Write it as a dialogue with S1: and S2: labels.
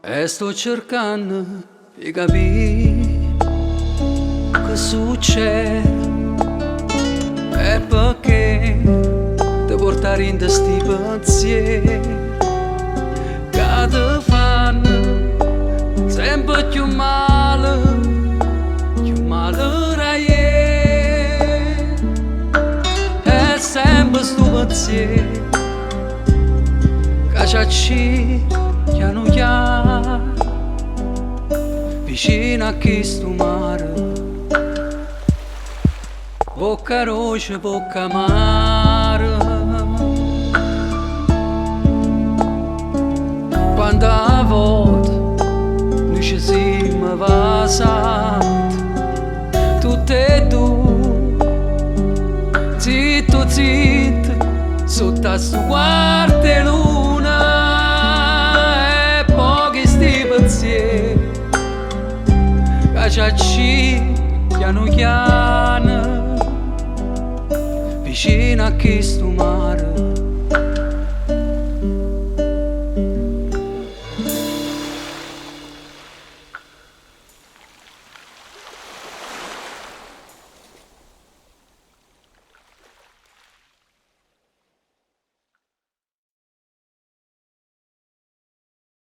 S1: E sto cercando di capire che succede e perché ti portare in sti pensieri che ti fanno sempre più male da ieri. È sempre sto pensiero che ci piano piano vicino a questo mare, bocca roce, bocca mare. Quando a volte noi ci siamo vasati, tutte e due, zitto zitto, sotto a sto quarto luna. Cacciaci piano piano vicino a questo mare.